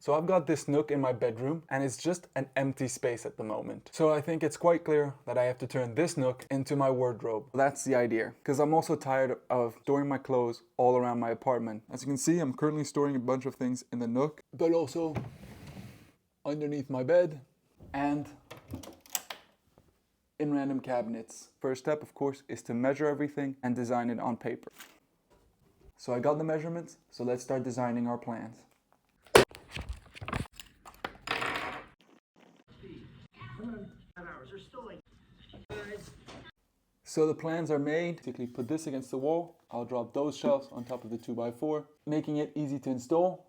So I've got this nook in my bedroom and it's just an empty space at the moment. So I think it's quite clear that I have to turn this nook into my wardrobe. That's the idea, because I'm also tired of storing my clothes all around my apartment. As you can see, I'm currently storing a bunch of things in the nook, but also underneath my bed and in random cabinets. First step, of course, is to measure everything and design it on paper. So I got the measurements, so let's start designing our plans. So the plans are made. Basically put this against the wall. I'll drop those shelves on top of the 2x4, making it easy to install.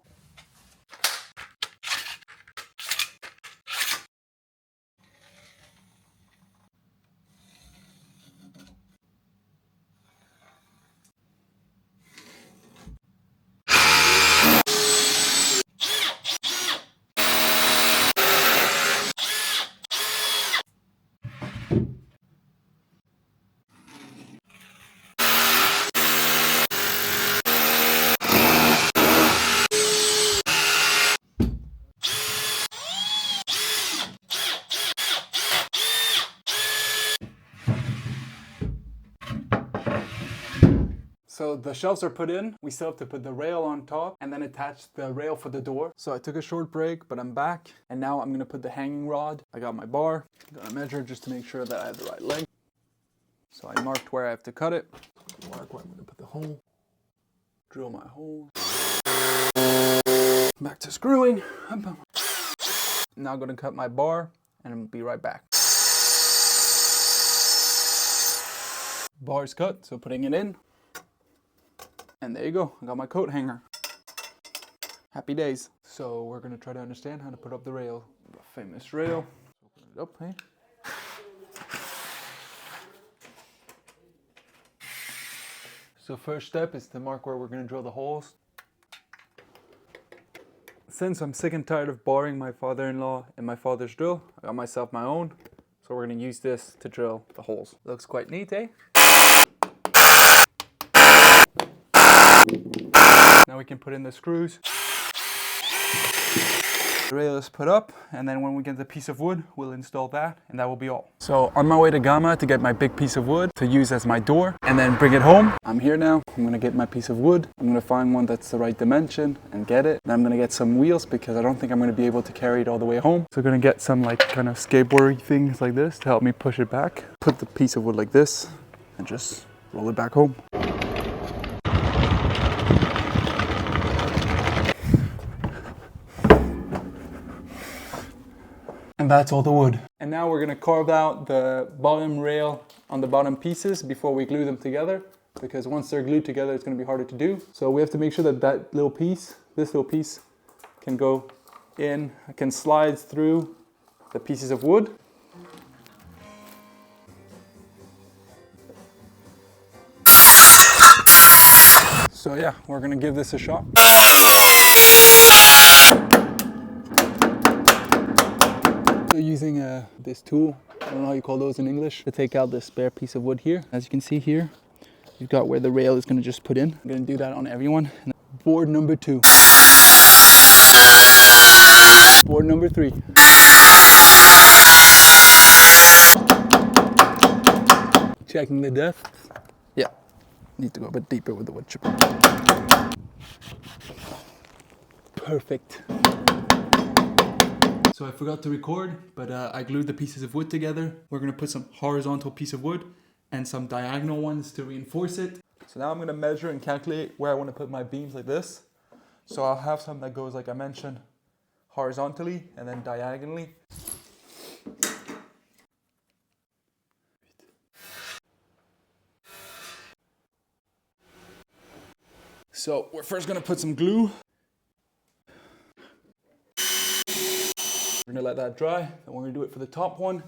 So the shelves are put in, we still have to put the rail on top and then attach the rail for the door. So I took a short break, but I'm back. And now I'm gonna put the hanging rod. I got my bar, I'm gonna measure just to make sure that I have the right length. So I marked where I have to cut it. Mark where I'm gonna put the hole. Drill my hole. Back to screwing. Now I'm gonna cut my bar and I'll be right back. Bar's cut, so putting it in. And there you go, I got my coat hanger. Happy days. So we're gonna try to understand how to put up the rail. The famous rail. Open it up, hey? So first step is to mark where we're gonna drill the holes. Since I'm sick and tired of borrowing my father-in-law and my father's drill, I got myself my own. So we're gonna use this to drill the holes. Looks quite neat, eh? Now we can put in the screws. The rail is put up, and then when we get the piece of wood, we'll install that, and that will be all. So on my way to Gama to get my big piece of wood to use as my door, and then bring it home. I'm here now, I'm gonna get my piece of wood. I'm gonna find one that's the right dimension and get it. Then I'm gonna get some wheels because I don't think I'm gonna be able to carry it all the way home. So I'm gonna get some like kind of skateboardy things like this to help me push it back. Put the piece of wood like this, and just roll it back home. And that's all the wood. And now we're gonna carve out the bottom rail on the bottom pieces before we glue them together, because once they're glued together, it's gonna be harder to do. So we have to make sure that that little piece, this little piece, can go in, can slide through the pieces of wood. So yeah, we're gonna give this a shot. Using this tool, I don't know how you call those in English, to take out the spare piece of wood here. As you can see here, you've got where the rail is going to just put in. I'm going to do that on everyone. Board number 2. Board number 3. Checking the depth. Yeah, need to go a bit deeper with the wood chipper. Perfect. So I forgot to record, but I glued the pieces of wood together. We're gonna put some horizontal piece of wood and some diagonal ones to reinforce it. So now I'm gonna measure and calculate where I wanna put my beams like this. So I'll have some that goes, like I mentioned, horizontally and then diagonally. So we're first gonna put some glue. We're gonna let that dry, and we're gonna do it for the top one.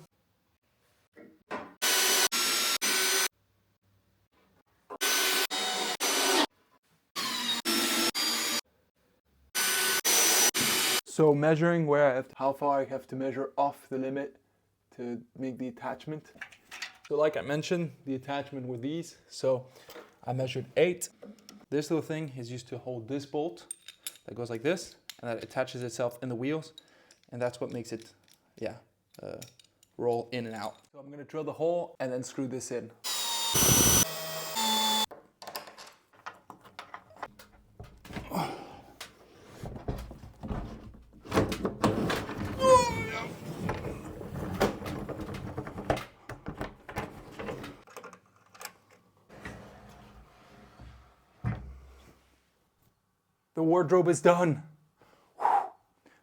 So measuring where I have, how far I have to measure off the limit to make the attachment. So like I mentioned, the attachment were these. So I measured 8. This little thing is used to hold this bolt that goes like this, and that attaches itself in the wheels, and that's what makes it, roll in and out. So I'm gonna drill the hole and then screw this in. The wardrobe is done.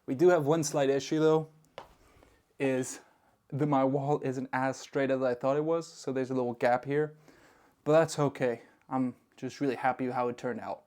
We do have one slight issue though, is that my wall isn't as straight as I thought it was, so there's a little gap here, but that's okay. I'm just really happy with how it turned out.